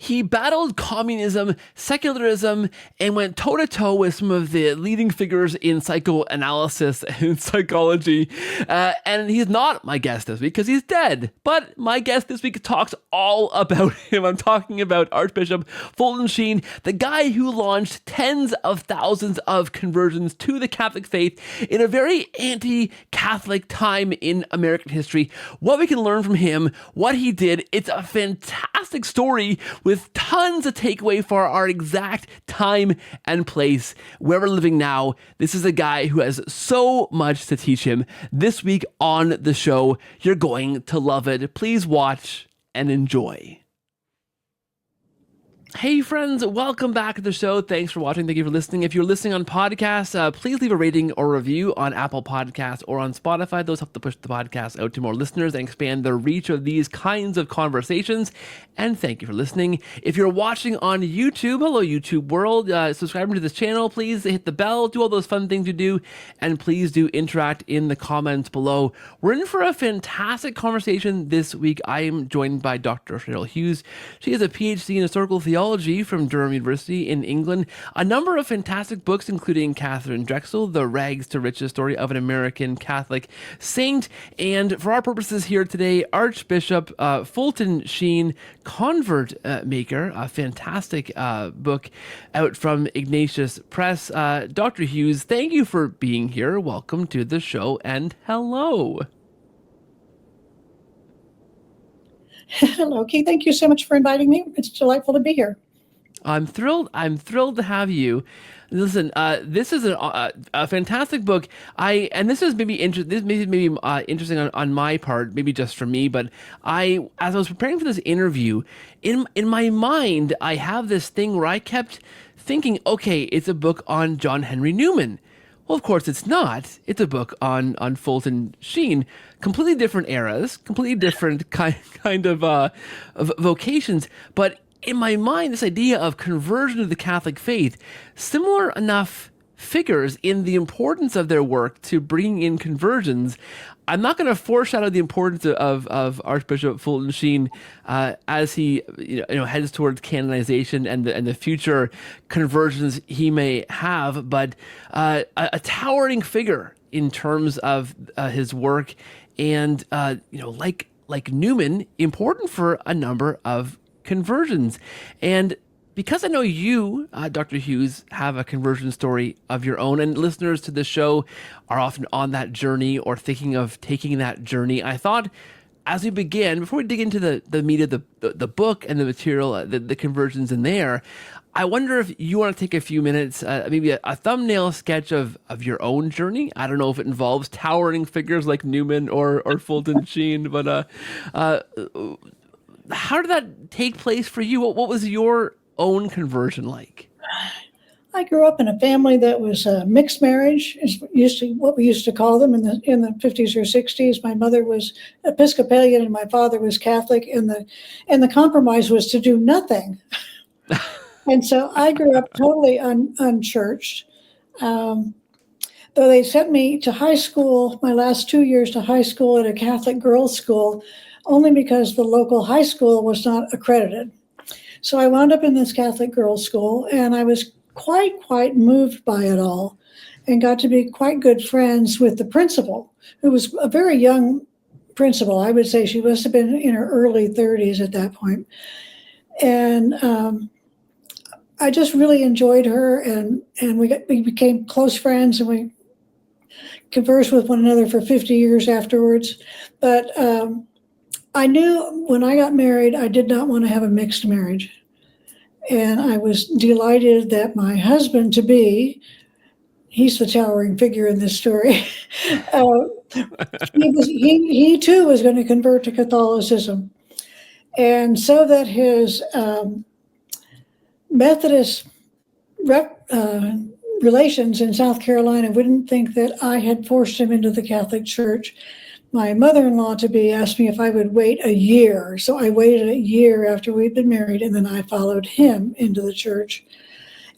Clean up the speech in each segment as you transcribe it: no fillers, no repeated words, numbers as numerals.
He battled communism, secularism, and went toe-to-toe with some of the leading figures in psychoanalysis and psychology. And he's not my guest this week because he's dead. But my guest this week talks all about him. I'm talking about Archbishop Fulton Sheen, the guy who launched tens of thousands of conversions to the Catholic faith in a very anti-Catholic time in American history. What we can learn from him, what he did, it's a fantastic story with tons of takeaway for our exact time and place where we're living now. This is a guy who has so much to teach him. This week on the show, you're going to love it. Please watch and enjoy. Hey friends, welcome back to the show. Thanks for watching. Thank you for listening. If you're listening on podcasts, please leave a rating or review on Apple Podcasts or on Spotify. Those help to push the podcast out to more listeners and expand the reach of these kinds of conversations. And thank you for listening. If you're watching on YouTube, hello YouTube world, subscribe to this channel. Please hit the bell, do all those fun things you do, and please do interact in the comments below. We're in for a fantastic conversation this week. I am joined by Dr. Cheryl Hughes. She has a PhD in historical theology from Durham University in England, a number of fantastic books, including Catherine Drexel, The Rags to Riches Story of an American Catholic Saint, and for our purposes here today, Archbishop Fulton Sheen, Convert Maker, a fantastic book out from Ignatius Press. Dr. Hughes, thank you for being here. Welcome to the show, and hello. Hello, Keith. Thank you so much for inviting me. It's delightful to be here. I'm thrilled to have you. Listen, this is a fantastic book. This is maybe interesting on my part, maybe just for me. But as I was preparing for this interview, in my mind, I have this thing where I kept thinking, okay, it's a book on John Henry Newman. Well, of course it's not. It's a book on Fulton Sheen. Completely different eras, completely different kind of vocations. But in my mind, this idea of conversion to the Catholic faith, similar enough figures in the importance of their work to bringing in conversions. I'm not going to foreshadow the importance of Archbishop Fulton Sheen as he heads towards canonization and the future conversions he may have, but a towering figure in terms of his work, and like Newman, important for a number of conversions. And because I know you, Dr. Hughes, have a conversion story of your own, and listeners to this show are often on that journey or thinking of taking that journey, I thought as we begin, before we dig into the meat of the book and the material, the conversions in there, I wonder if you want to take a few minutes, maybe a thumbnail sketch of your own journey. I don't know if it involves towering figures like Newman or Fulton Sheen, but how did that take place for you? What was your own conversion like? I grew up in a family that was a mixed marriage, is what we used to call them in the 50s or 60s. My mother was Episcopalian and my father was Catholic, and the compromise was to do nothing. And so I grew up totally unchurched. Though they sent me to high school, my last 2 years to high school at a Catholic girls' school, only because the local high school was not accredited. So I wound up in this Catholic girls' school, and I was quite moved by it all, and got to be quite good friends with the principal, who was a very young principal. I would say she must have been in her early 30s at that point. And I just really enjoyed her, and we became close friends, and we conversed with one another for 50 years afterwards. But I knew when I got married, I did not want to have a mixed marriage. And I was delighted that my husband-to-be, he's the towering figure in this story, he too was going to convert to Catholicism. And so that his Methodist relations in South Carolina wouldn't think that I had forced him into the Catholic Church, my mother-in-law-to-be asked me if I would wait a year. So I waited a year after we'd been married, and then I followed him into the church.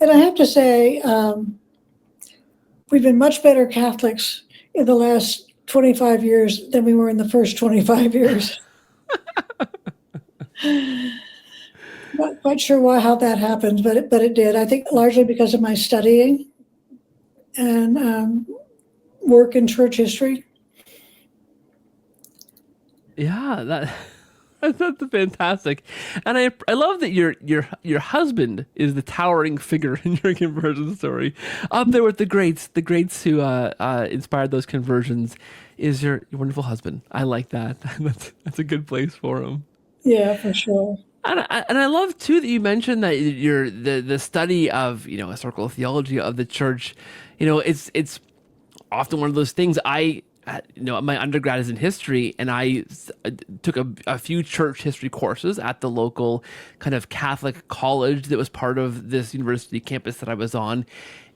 And I have to say, we've been much better Catholics in the last 25 years than we were in the first 25 years. Not quite sure how that happened, but it did. I think largely because of my studying and work in church history. Yeah, that's fantastic, and I love that your husband is the towering figure in your conversion story, up there with the greats who inspired those conversions. Is your wonderful husband? I like that. That's a good place for him. Yeah, for sure. And I love too that you mentioned that the study of historical theology of the church, it's often one of those things. My undergrad is in history, and I took a few church history courses at the local kind of Catholic college that was part of this university campus that I was on.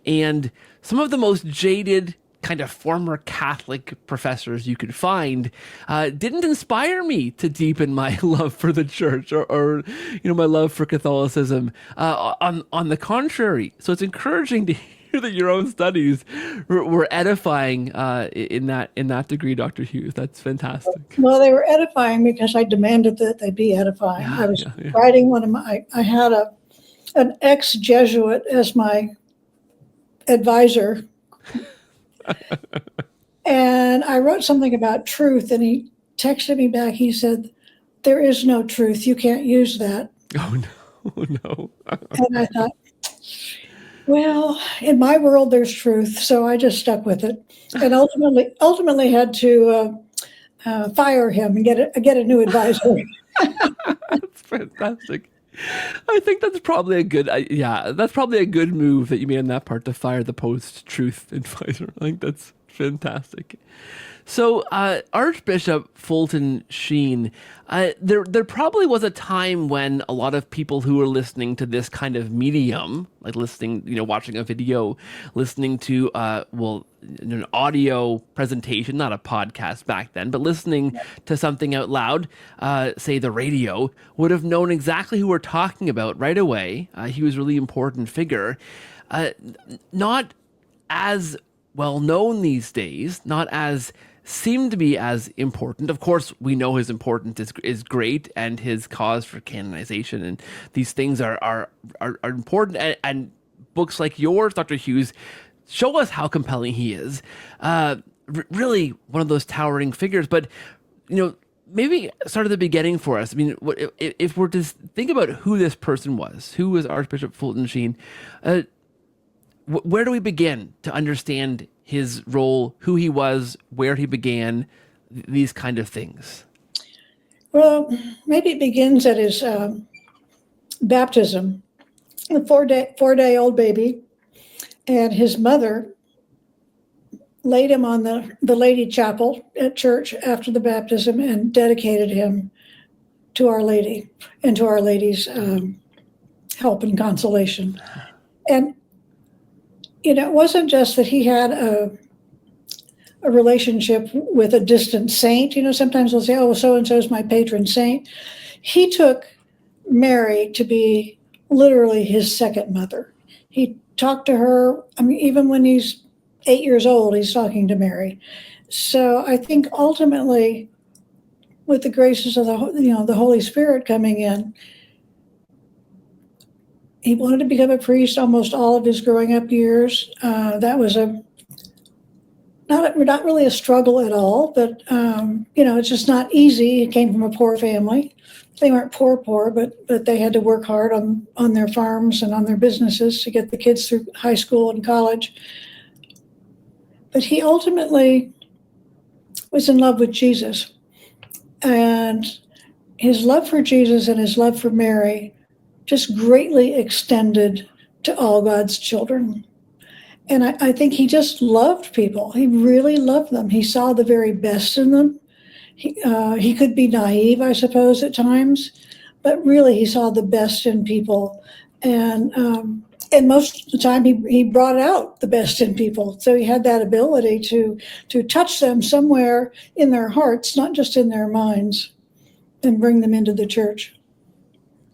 And some of the most jaded kind of former Catholic professors you could find didn't inspire me to deepen my love for the church or my love for Catholicism. On the contrary, so it's encouraging to hear that your own studies were edifying in that degree, Dr. Hughes. That's fantastic. Well, they were edifying because I demanded that they be edifying. I was writing I had an ex-Jesuit as my advisor. And I wrote something about truth, and he texted me back. He said, "There is no truth. You can't use that." Oh, no. No. And I thought, well, in my world, there's truth. So I just stuck with it, and ultimately had to fire him and get a new advisor. That's fantastic. I think that's probably that's probably a good move that you made on that part, to fire the post-truth advisor. I think that's fantastic. So, Archbishop Fulton Sheen, there probably was a time when a lot of people who were listening to this kind of medium, like listening, watching a video, listening to, an audio presentation, not a podcast back then, but listening to something out loud, say the radio, would have known exactly who we're talking about right away. He was a really important figure. Not as well known these days, not as seem to be as important. Of course, we know his importance is great, and his cause for canonization and these things are important. And books like yours, Dr. Hughes, show us how compelling he is. Really one of those towering figures. But maybe start at the beginning for us. I mean, if we're to think about who this person was, who was Archbishop Fulton Sheen, where do we begin to understand his role, who he was, where he began, these kind of things? Well, maybe it begins at his baptism, a four-day-old baby, and his mother laid him on the Lady Chapel at church after the baptism and dedicated him to Our Lady and to Our Lady's help and consolation. And it wasn't just that he had a relationship with a distant saint. Sometimes they'll say, "Oh, so-and-so is my patron saint." He took Mary to be literally his second mother. He talked to her. I mean, even when he's 8 years old, he's talking to Mary. So I think ultimately, with the graces of the Holy Spirit coming in, he wanted to become a priest almost all of his growing up years. That was not really a struggle at all, but it's just not easy. He came from a poor family. They weren't poor, but they had to work hard on their farms and on their businesses to get the kids through high school and college. But he ultimately was in love with Jesus, and his love for Jesus and his love for Mary just greatly extended to all God's children. And I think he just loved people. He really loved them. He saw the very best in them. He could be naive, I suppose, at times, but really he saw the best in people. And most of the time he brought out the best in people. So he had that ability to touch them somewhere in their hearts, not just in their minds, and bring them into the church.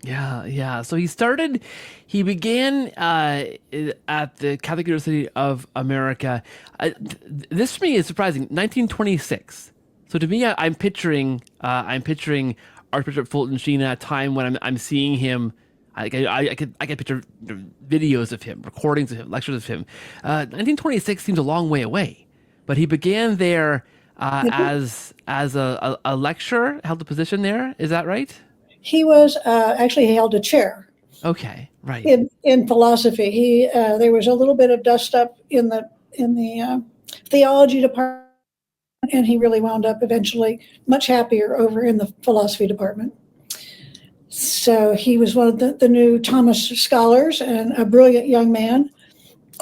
Yeah. So he began at the Catholic University of America. This for me is surprising. 1926. So to me, I'm picturing Archbishop Fulton Sheen at a time when I'm seeing him I could picture videos of him, recordings of him, lectures of him. 1926 seems a long way away, but he began there as a lecturer, held a position there. Is that right? He was actually he held a chair Okay, right. in philosophy. He there was a little bit of dust up in the theology department, and he really wound up eventually much happier over in the philosophy department. So he was one of the new Thomas scholars and a brilliant young man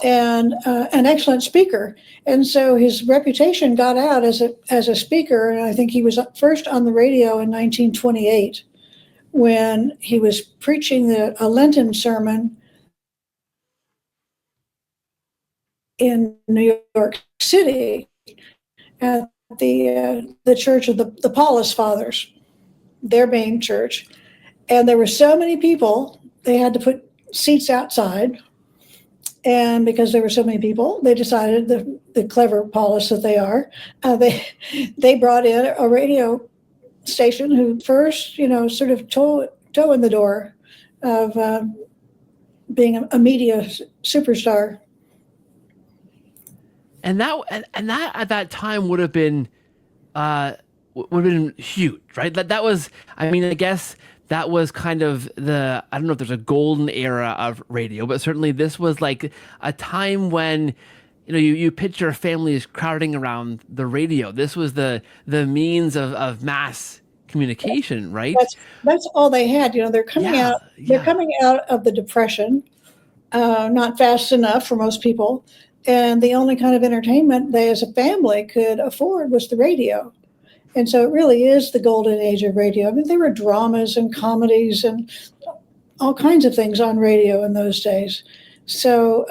and an excellent speaker. And so his reputation got out as a speaker. And I think he was first on the radio in 1928 when he was preaching a Lenten sermon in New York City at the Church of the Paulist Fathers, their main church. And there were so many people, they had to put seats outside. And because there were so many people, they decided, the clever Paulists that they are, they brought in a radio station who first, sort of toe in the door of being a media superstar. And that at that time would have been huge, right? That was, I mean, I guess that was kind of I don't know if there's a golden era of radio, but certainly this was like a time when, you picture families crowding around the radio. This was the means of mass communication, right? That's all they had. They're coming out. They're coming out of the Depression, not fast enough for most people, and the only kind of entertainment they, as a family, could afford was the radio. And so it really is the golden age of radio. I mean, there were dramas and comedies and all kinds of things on radio in those days. So,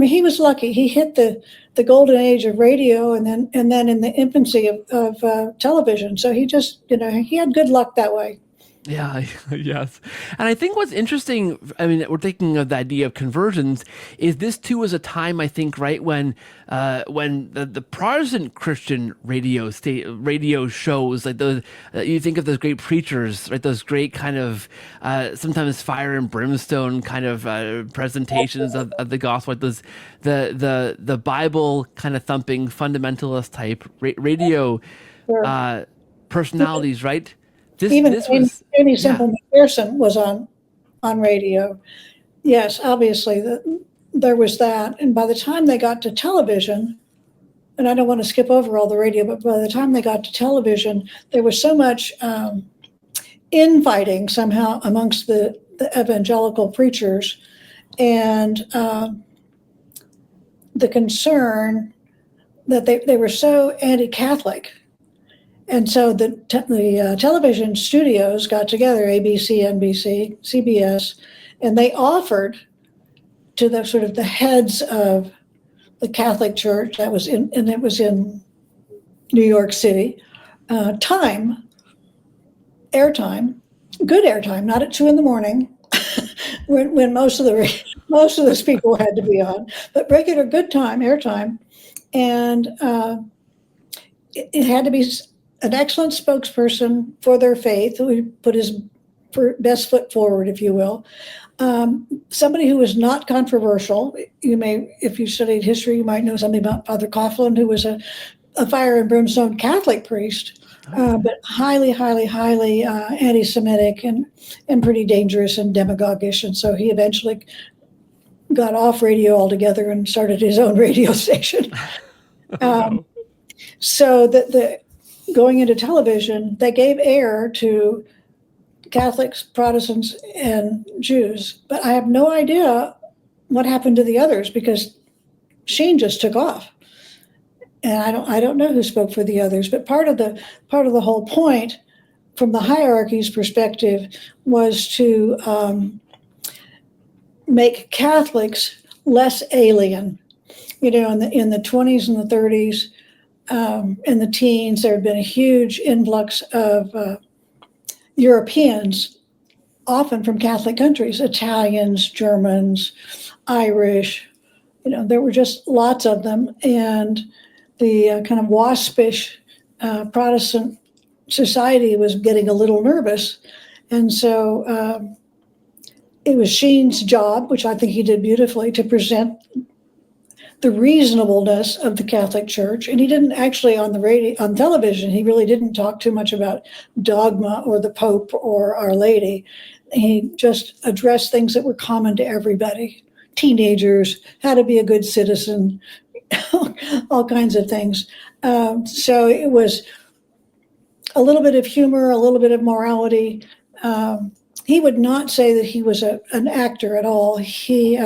he was lucky. He hit the golden age of radio and then in the infancy of television. So he just, he had good luck that way. Yeah, yes. And I think what's interesting, I mean, we're thinking of the idea of conversions, is this too was a time, I think, right, when the Protestant Christian radio shows, like those, you think of those great preachers, right, those great kind of, sometimes fire and brimstone kind of presentations of the gospel, like those, the Bible kind of thumping fundamentalist type radio personalities, right? This was Amy Semple McPherson was on radio. Yes, obviously there was that. And by the time they got to television, and I don't want to skip over all the radio, but by the time they got to television, there was so much infighting somehow amongst the evangelical preachers, and the concern that they were so anti-Catholic. And so the television studios got together, ABC, NBC, CBS, and they offered to the sort of the heads of the Catholic Church it was in New York City, airtime, good airtime, not at 2 a.m. when most of those people had to be on, but regular good time, airtime, and it had to be an excellent spokesperson for their faith, who put his best foot forward, if you will. Somebody who was not controversial. If you studied history, you might know something about Father Coughlin, who was a fire and brimstone Catholic priest, but highly, highly, highly anti-Semitic and pretty dangerous and demagogish. And so he eventually got off radio altogether and started his own radio station. So the going into television, they gave air to Catholics, Protestants, and Jews. But I have no idea what happened to the others, because Sheen just took off, and I don't know who spoke for the others. But part of the whole point, from the hierarchy's perspective, was to make Catholics less alien. In the 20s and the 30s. In the teens, there had been a huge influx of Europeans, often from Catholic countries, Italians, Germans, Irish. There were just lots of them. And the kind of waspish Protestant society was getting a little nervous. And so it was Sheen's job, which I think he did beautifully, to present the reasonableness of the Catholic Church. And he didn't actually on television, he really didn't talk too much about dogma or the Pope or Our Lady. He just addressed things that were common to everybody. Teenagers, how to be a good citizen, all kinds of things. So it was a little bit of humor, a little bit of morality. He would not say that he was an actor at all. He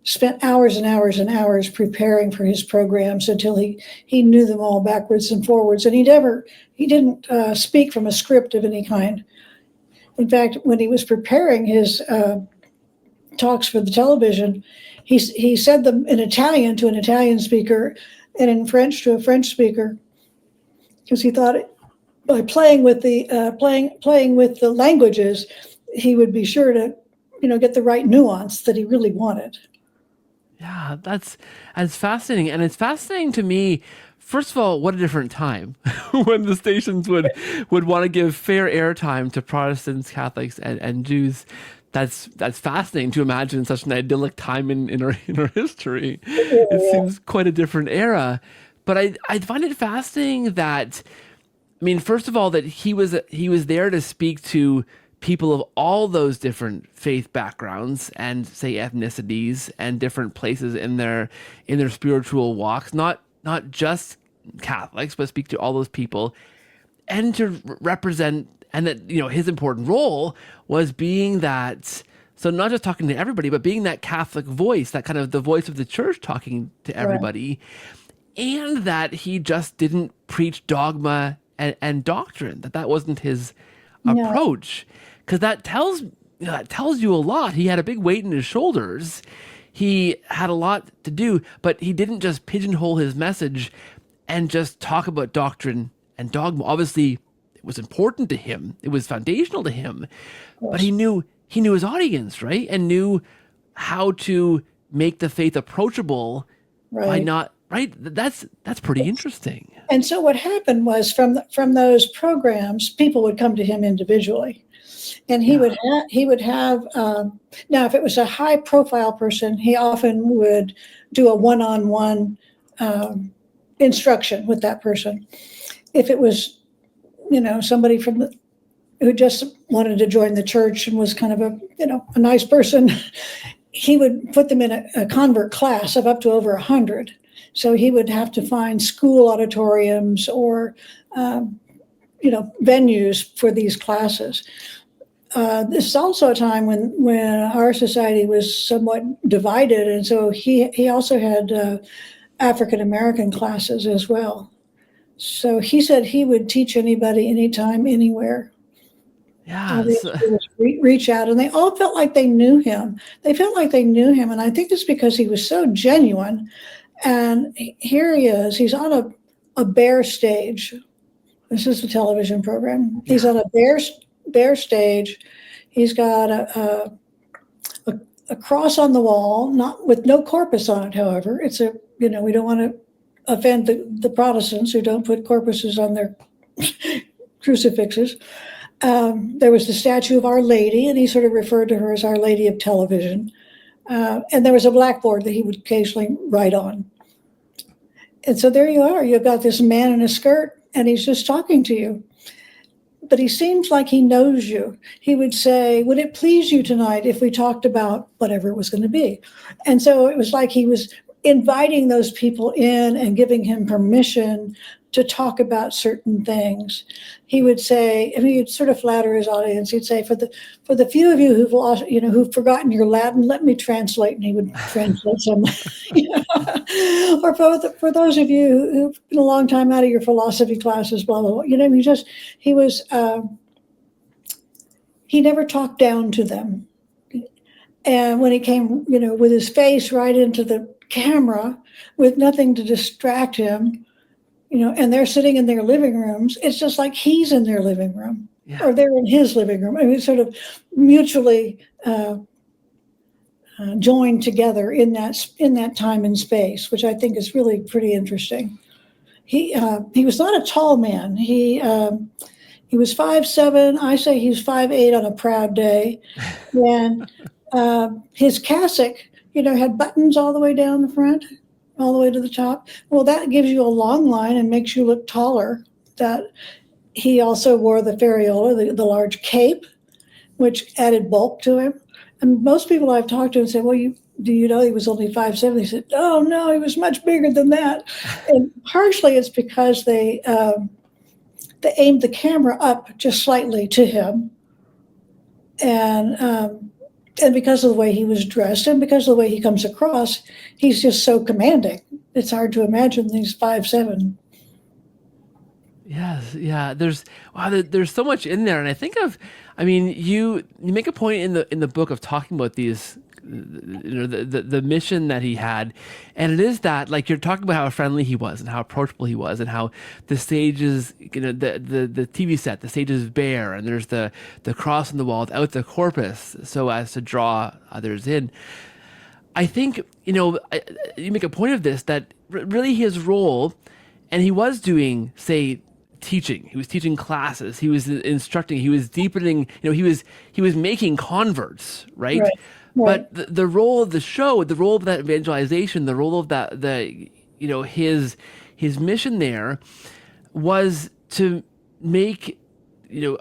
spent hours and hours and hours preparing for his programs until he knew them all backwards and forwards. And he didn't speak from a script of any kind. In fact, when he was preparing his talks for the television, he said them in Italian to an Italian speaker and in French to a French speaker, because he thought by playing with the languages, he would be sure to, get the right nuance that he really wanted. Yeah, that's fascinating. And it's fascinating to me, first of all, what a different time when the stations would want to give fair airtime to Protestants, Catholics, and Jews. That's fascinating to imagine such an idyllic time in our history. It seems quite a different era. But I find it fascinating that, I mean, first of all, that he was there to speak to people of all those different faith backgrounds and, say, ethnicities and different places in their spiritual walks, not just Catholics, but speak to all those people, and to represent, and that, his important role was being that, so not just talking to everybody, but being that Catholic voice, that kind of the voice of the church talking to everybody, right. And that he just didn't preach dogma and doctrine, that wasn't his approach. Because that tells you a lot. He had a big weight in his shoulders. He had a lot to do, but he didn't just pigeonhole his message and just talk about doctrine and dogma. Obviously, it was important to him. It was foundational to him. But he knew his audience, right? And knew how to make the faith approachable by not, right? That's pretty interesting. And so what happened was from those programs, people would come to him individually. And he would have now, if it was a high profile person, he often would do a one-on-one instruction with that person. If it was, somebody who just wanted to join the church and was kind of a nice person, he would put them in a convert class of up to over 100. So he would have to find school auditoriums or, venues for these classes. This is also a time when our society was somewhat divided, and so he also had African American classes as well. So he said he would teach anybody, anytime, anywhere. Yeah, reach out, and they all felt like they knew him. And I think it's because he was so genuine. And here he is. He's on a bare stage. This is a television program. Yeah. He's on a bare stage. He's got a cross on the wall, not with no corpus on it. However, it's we don't want to offend the Protestants who don't put corpuses on their crucifixes. There was the statue of Our Lady, and he sort of referred to her as Our Lady of Television. And there was a blackboard that he would occasionally write on. And so there you are. You've got this man in a skirt, and he's just talking to you. But he seems like he knows you. He would say, would it please you tonight if we talked about whatever it was going to be? And so it was like he was inviting those people in and giving him permission to talk about certain things. He would say, he'd sort of flatter his audience. He'd say, for the few of you who've lost, who've forgotten your Latin, let me translate. And he would translate some. Or for those of you who've been a long time out of your philosophy classes, blah, blah, blah. He never talked down to them. And when he came, with his face right into the camera with nothing to distract him, and they're sitting in their living rooms, it's just like he's in their living room, or they're in his living room. I mean, sort of mutually joined together in that time and space, which I think is really pretty interesting. He was not a tall man. He He was 5'7". I say he's 5'8" on a proud day. And his cassock, had buttons all the way down the front, all the way to the top. Well, that gives you a long line and makes you look taller. That he also wore the ferriola, the large cape, which added bulk to him. And most people I've talked to and said, well, do you know he was only 5'7"? They said, oh, no, he was much bigger than that. And partially it's because they aimed the camera up just slightly to him. And because of the way he was dressed and because of the way he comes across, he's just so commanding. It's hard to imagine he's 5'7". Yes, yeah. There's so much in there, and you make a point in the book of talking about these, the mission that he had, and it is that, like, you're talking about how friendly he was and how approachable he was, and how the stages, the TV set, the stage is bare, and there's the cross on the wall without the corpus, so as to draw others in. I think you make a point of this, that really his role, and he was doing, say, teaching. He was teaching classes. He was instructing. He was deepening. He was making converts, right? Right. But the role of the show, the role of that evangelization, the role of his mission there was to make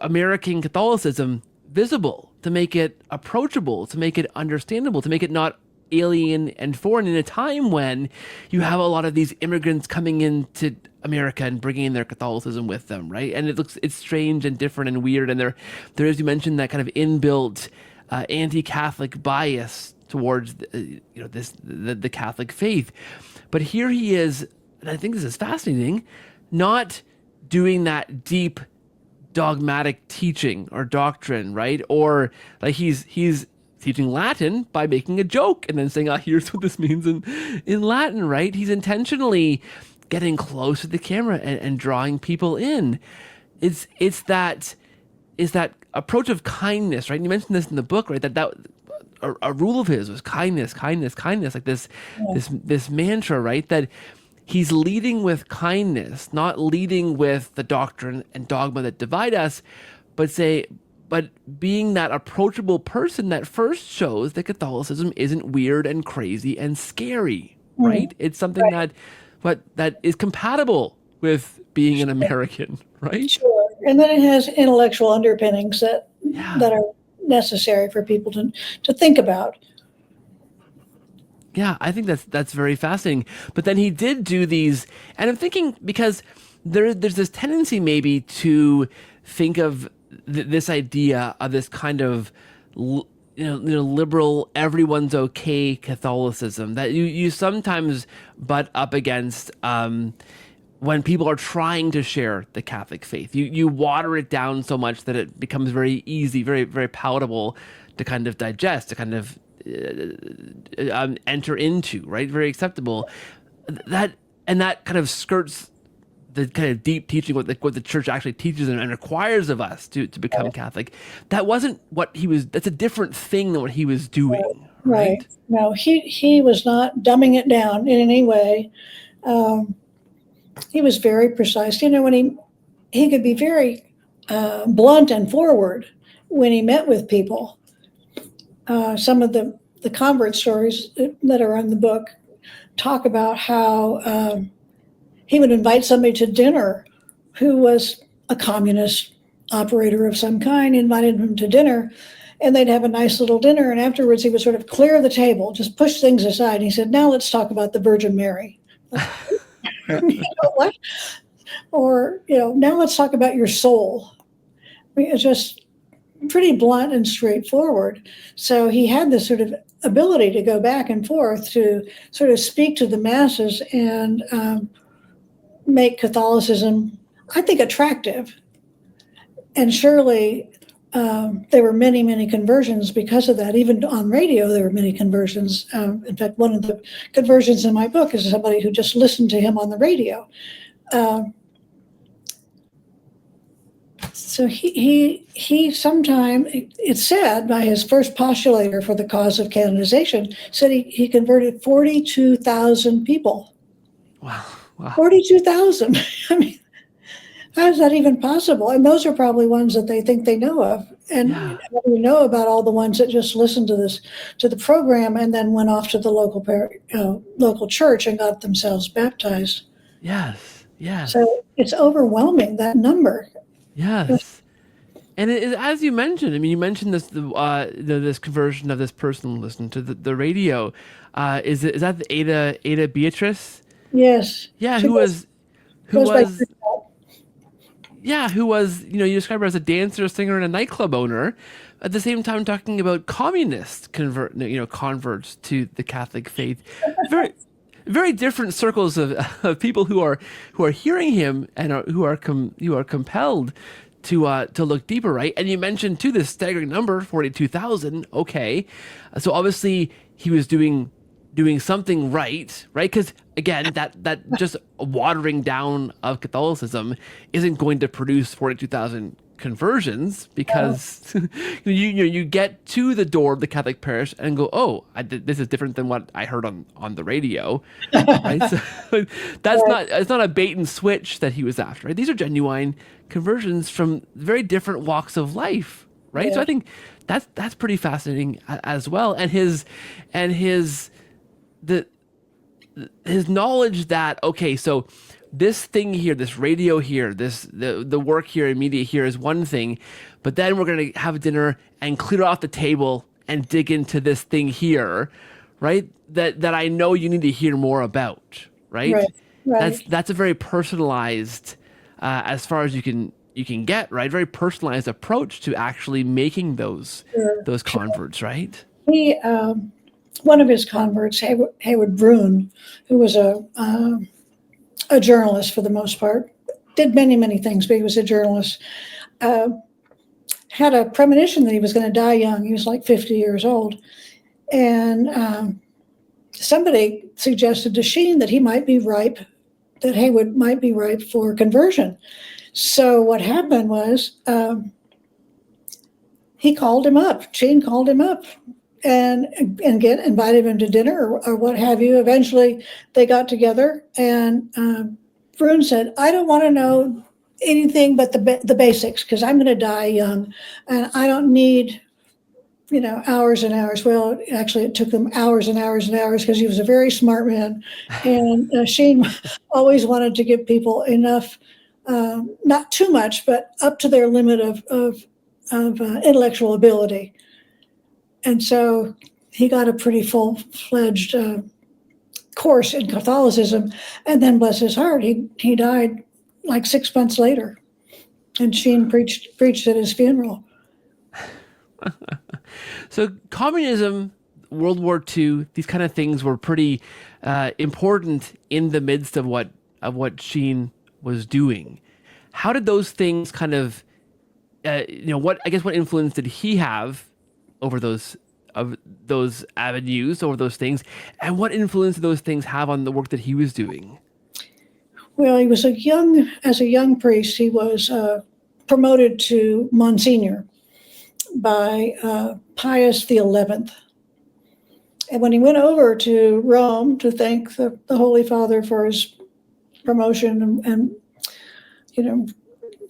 American Catholicism visible, to make it approachable, to make it understandable, to make it not alien and foreign in a time when you have a lot of these immigrants coming into America and bringing in their Catholicism with them, right? And it's strange and different and weird, and there is, you mentioned, that kind of inbuilt anti-Catholic bias towards the Catholic faith. But here he is, and I think this is fascinating, not doing that deep dogmatic teaching or doctrine, right? Or like he's teaching Latin by making a joke and then saying, here's what this means in Latin, right? He's intentionally getting close to the camera and drawing people in. It's that approach of kindness, right? And you mentioned this in the book, right? That a rule of his was kindness, like this mantra, right? That he's leading with kindness, not leading with the doctrine and dogma that divide us, but being that approachable person that first shows that Catholicism isn't weird and crazy and scary, right? It's something that is compatible with being an American, right? Sure. And then it has intellectual underpinnings that are necessary for people to think about. Yeah, I think that's very fascinating. But then he did do these, and I'm thinking, because there's this tendency maybe to think of this idea of this kind of liberal, everyone's okay Catholicism that you sometimes butt up against when people are trying to share the Catholic faith. You water it down so much that it becomes very easy, very, very palatable to kind of digest, to kind of enter into, right? Very acceptable. That kind of skirts the kind of deep teaching, what the church actually teaches and requires of us to become Catholic. That wasn't what he was. That's a different thing than what he was doing, right? No, he was not dumbing it down in any way. He was very precise. When he could be very blunt and forward when he met with people. Some of the convert stories that are in the book talk about how he would invite somebody to dinner who was a communist operator of some kind, invited him to dinner, and they'd have a nice little dinner. And afterwards, he would sort of clear the table, just push things aside. And he said, now let's talk about the Virgin Mary. What? Or, now let's talk about your soul. It's just pretty blunt and straightforward. So he had this sort of ability to go back and forth to sort of speak to the masses and make Catholicism, I think, attractive. And surely there were many, many conversions because of that. Even on radio, there were many conversions. In fact, one of the conversions in my book is somebody who just listened to him on the radio. So he sometime, it's said by his first postulator for the cause of canonization, said he converted 42,000 people. Wow. 42,000. I mean, How is that even possible? And those are probably ones that they think they know of. And Yeah. we know about all the ones that just listened to the program, and then went off to the local church and got themselves baptized. Yes. Yes. So it's overwhelming, that number. Yes. And as you mentioned, I mean, you mentioned this conversion of this person listening to the radio. Is that the Ada Beatrice? Yes. Yeah, She who goes by was who was, you describe her as a dancer, singer, and a nightclub owner. At the same time, talking about communist converts to the Catholic faith. Very, very different circles of people who are hearing him and who are compelled to look deeper, right? And you mentioned too this staggering number, 42,000. Okay, so obviously he was doing something right? Because again, that just watering down of Catholicism isn't going to produce 42,000 conversions, because you get to the door of the Catholic parish and go, oh, this is different than what I heard on the radio, right? So it's not a bait and switch that he was after, right? These are genuine conversions from very different walks of life, right? Yeah. So I think that's pretty fascinating as well, and his knowledge that, okay, so this thing here, this radio here, the work here and media here is one thing, but then we're going to have dinner and clear it off the table and dig into this thing here, right? That I know you need to hear more about, right? Right. That's a very personalized, as far as you can get, right? Very personalized approach to actually making those converts, right? He, one of his converts, Hayward Brune, who was a journalist for the most part, did many, many things, but he was a journalist, had a premonition that he was going to die young. He was like 50 years old. And somebody suggested to Sheen that he might be ripe, that Haywood might be ripe for conversion. So what happened was he called him up. Sheen called him up and invited him to dinner or what have you. Eventually they got together, and Brune said, I don't want to know anything but the basics, because I'm going to die young and I don't need hours and hours. Well, actually it took them hours and hours and hours, because he was a very smart man. And Sheen always wanted to give people enough, not too much, but up to their limit of intellectual ability. And so he got a pretty full-fledged course in Catholicism, and then, bless his heart, he died like 6 months later, and Sheen preached at his funeral. So communism, World War II, these kind of things were pretty important in the midst of what Sheen was doing. How did those things kind of, what influence did he have over those avenues, over those things, and what influence did those things have on the work that he was doing? Well, he was as a young priest, he was promoted to Monsignor by Pius XI. And when he went over to Rome to thank the Holy Father for his promotion and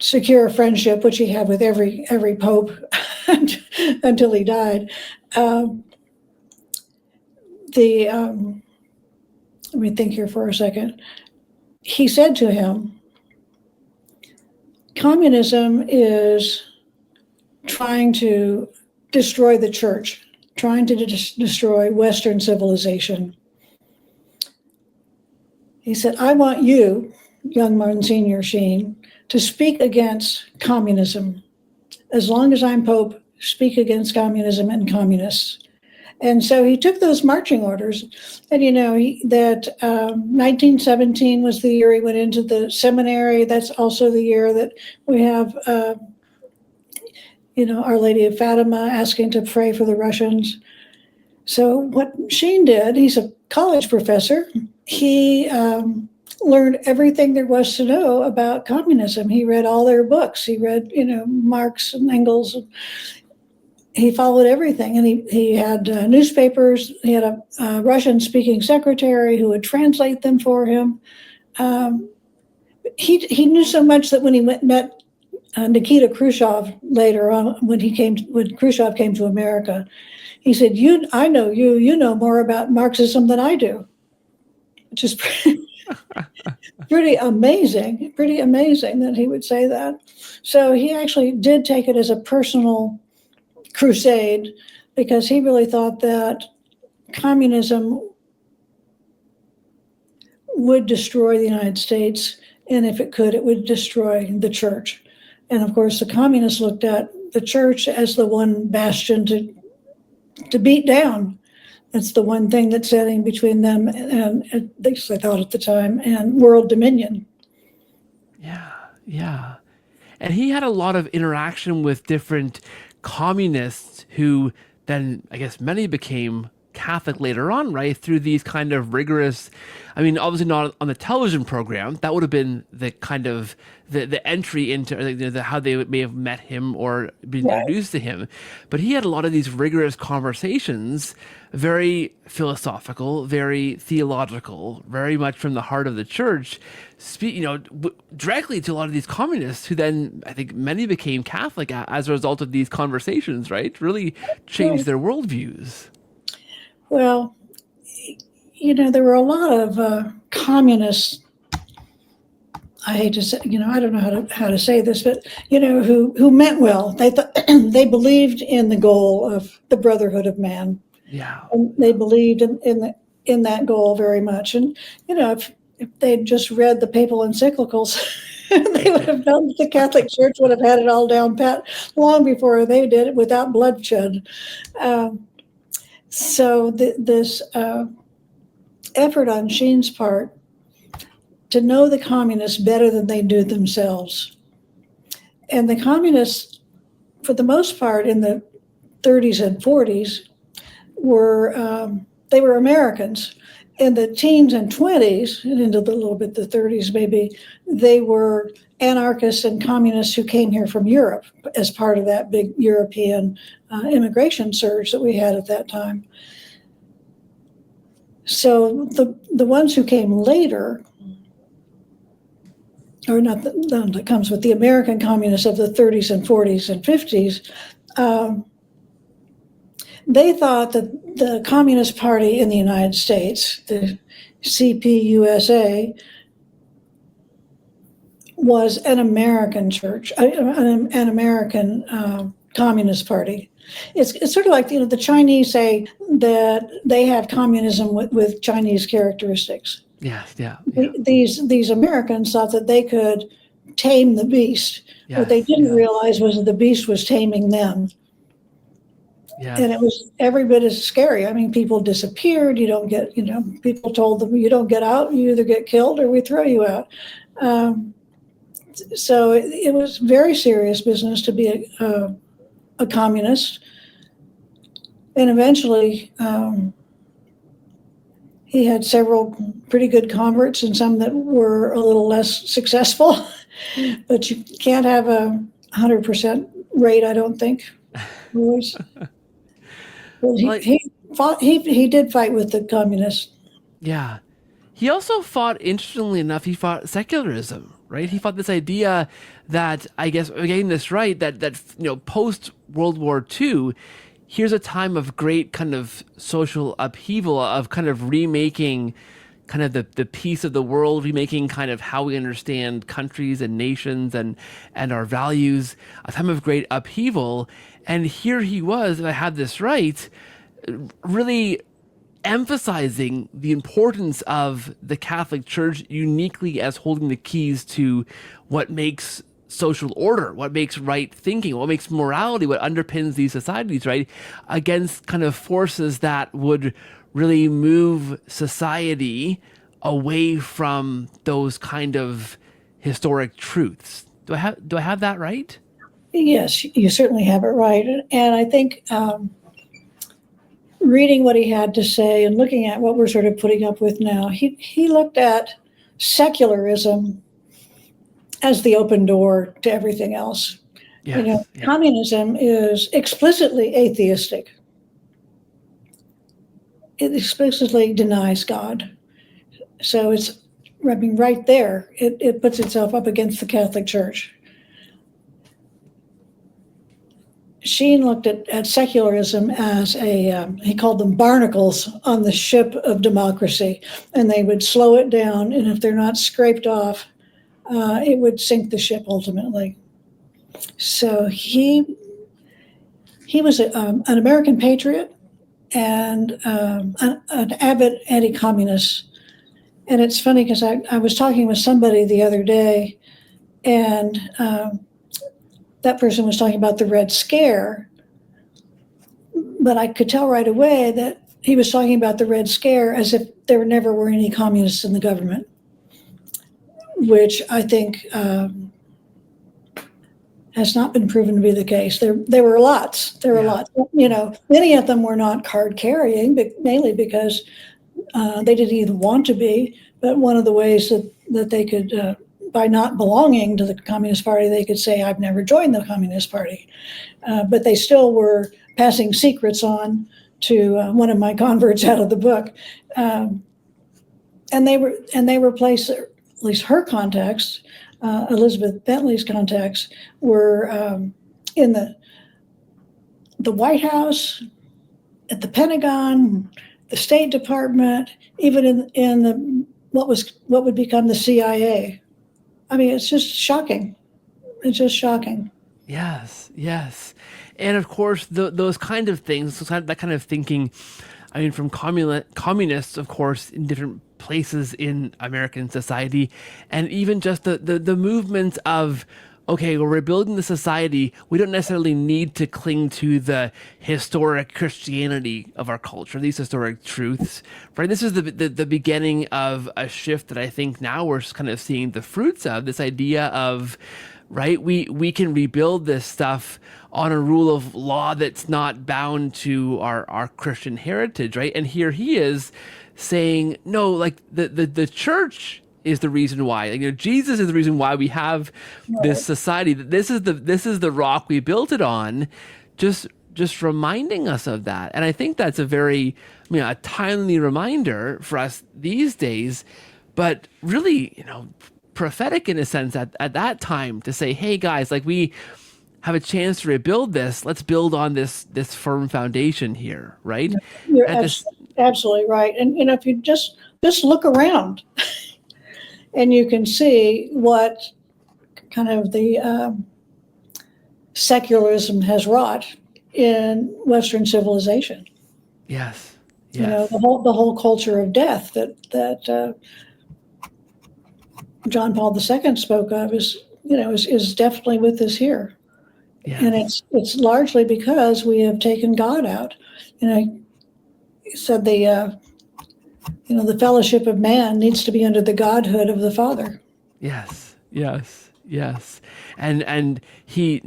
secure a friendship, which he had with every pope until he died, let me think here for a second. He said to him, communism is trying to destroy the church, trying to destroy Western civilization. He said, I want you, young Monsignor Sheen, to speak against communism. As long as I'm Pope, speak against communism and communists. And so he took those marching orders, and 1917 was the year he went into the seminary. That's also the year that we have, Our Lady of Fatima asking to pray for the Russians. So what Sheen did, he's a college professor. He learned everything there was to know about communism. He read all their books. He read, Marx and Engels. He followed everything, and he had newspapers. He had a Russian-speaking secretary who would translate them for him. he knew so much that when he met Nikita Khrushchev later on, when Khrushchev came to America, he said, I know you know more about Marxism than I do," which is pretty amazing that he would say that. So he actually did take it as a personal crusade, because he really thought that communism would destroy the United States, and if it could, it would destroy the church. And of course, the communists looked at the church as the one bastion to beat down. It's the one thing that's standing between them and, at least I thought at the time, and world dominion. Yeah. And he had a lot of interaction with different communists who then, I guess, many became Catholic later on, right? Through these kind of rigorous, I mean, obviously not on the television program. That would have been the kind of the entry into how they may have met him or been introduced to him. But he had a lot of these rigorous conversations, very philosophical, very theological, very much from the heart of the church, directly to a lot of these communists who then, I think many became Catholic as a result of these conversations, right? Really changed their worldviews. Well, there were a lot of communists. I hate to say, I don't know how to say this, but who meant well. They thought they believed in the goal of the brotherhood of man. Yeah, and they believed in that goal very much. And if they'd just read the papal encyclicals, they would have known that the Catholic Church would have had it all down pat long before they did it, without bloodshed. So this effort on Sheen's part to know the communists better than they knew themselves. And the communists, for the most part, in the 30s and 40s, were Americans. In the teens and 20s, and into a little bit the 30s maybe, they were anarchists and communists who came here from Europe as part of that big European immigration surge that we had at that time. So the ones who came later, or not that comes with the American communists of the 30s and 40s and 50s, they thought that the Communist Party in the United States, the CPUSA, was an American church, an American Communist Party. It's sort of like, the Chinese say that they have communism with Chinese characteristics. Yeah. These Americans thought that they could tame the beast. Yes, what they didn't realize was that the beast was taming them. Yes. And it was every bit as scary. I mean, people disappeared. You don't get, people told them, you don't get out, you either get killed or we throw you out. So it was very serious business to be a communist. And eventually, he had several pretty good converts and some that were a little less successful. But you can't have a 100% rate, I don't think. Always. Well, he did fight with the communists. Yeah. He also fought, interestingly enough, he fought secularism, right? He fought this idea that, I guess, I'm getting this right, that post World War II, here's a time of great kind of social upheaval, of kind of remaking kind of the peace of the world, remaking kind of how we understand countries and nations and our values, a time of great upheaval. And here he was, and I had this right, really emphasizing the importance of the Catholic Church uniquely as holding the keys to what makes social order, what makes right thinking, what makes morality, what underpins these societies, right? Against kind of forces that would really move society away from those kind of historic truths. Do I have that right? Yes, you certainly have it right. And I think reading what he had to say and looking at what we're sort of putting up with now, he looked at secularism as the open door to everything else. Yes, Communism is explicitly atheistic. It explicitly denies God. So it's I mean, right there, it puts itself up against the Catholic Church. Sheen looked at secularism as he called them barnacles on the ship of democracy, and they would slow it down, and if they're not scraped off, it would sink the ship ultimately. So he was an American patriot and an avid anti-communist. And it's funny because I was talking with somebody the other day, and that person was talking about the Red Scare, but I could tell right away that he was talking about the Red Scare as if there never were any communists in the government, which I think has not been proven to be the case. There were lots. There were lots. You know, many of them were not card carrying, but mainly because they didn't even want to be. But one of the ways that they could, by not belonging to the Communist Party, they could say, "I've never joined the Communist Party." But they still were passing secrets on to one of my converts out of the book, and they were placed, at least her contacts. Elizabeth Bentley's contacts were in the White House, at the Pentagon, the State Department, even in the what would become the CIA. I mean, it's just shocking. It's just shocking. Yes, yes. And of course, those kind of things, that kind of thinking, I mean, from communists, of course, in different places in American society, and even just the movement of, okay, we're rebuilding the society. We don't necessarily need to cling to the historic Christianity of our culture, these historic truths, right? This is the beginning of a shift that I think now we're kind of seeing the fruits of, this idea of, right, we can rebuild this stuff on a rule of law that's not bound to our Christian heritage, right? And here he is saying, no, like the church is the reason why. Like, you know, Jesus is the reason why we have this society. This is the rock we built it on. Just reminding us of that. And I think that's a very, I mean, a timely reminder for us these days, but really, you know, prophetic in a sense at that time, to say, hey guys, like, we have a chance to rebuild this. Let's build on this firm foundation here, right? You're absolutely right. And you know, if you just look around, and you can see what kind of the secularism has wrought in Western civilization. Yes. Yes. You know, the whole culture of death that John Paul II spoke of is definitely with us here. Yes. And it's largely because we have taken God out. You know, he said the fellowship of man needs to be under the godhood of the Father. Yes, yes, yes. And he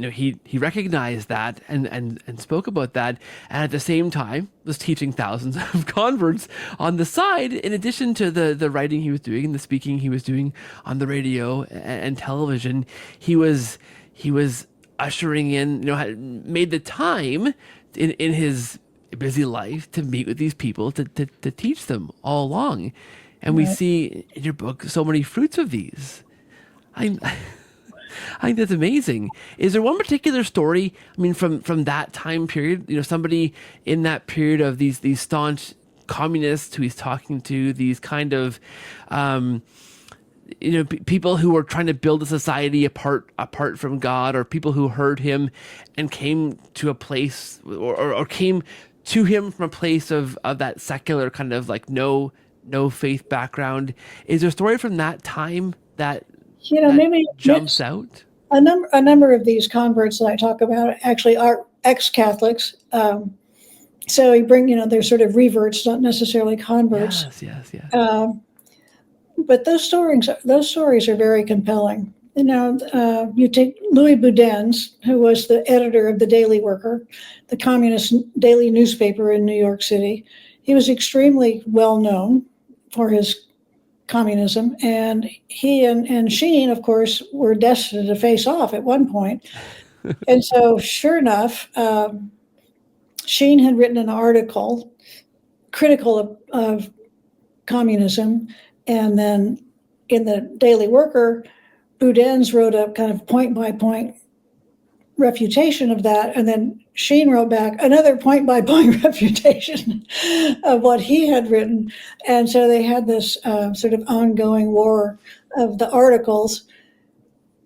recognized that and spoke about that, and at the same time was teaching thousands of converts on the side, in addition to the writing he was doing and the speaking he was doing on the radio and television. He was ushering in, made the time in his busy life to meet with these people, to teach them all along. And we see in your book so many fruits of these. I think that's amazing. Is there one particular story, I mean, from that time period, somebody in that period of these staunch communists who he's talking to, these kind of people who were trying to build a society apart from God, or people who heard him and came to a place or came to him from a place of that secular kind of like no faith background? Is there a story from that time that maybe jumps out? A number of these converts that I talk about actually are ex-Catholics. So you bring, they're sort of reverts, not necessarily converts. Yes. But those stories are very compelling. You take Louis Boudin's, who was the editor of the Daily Worker, the communist daily newspaper in New York City. He was extremely well known for his communism, and he and Sheen, of course, were destined to face off at one point. And so, sure enough, Sheen had written an article critical of communism, and then in the Daily Worker, Boudin's wrote a kind of point-by-point refutation of that, and then Sheen wrote back another point-by-point refutation of what he had written. And so they had this sort of ongoing war of the articles.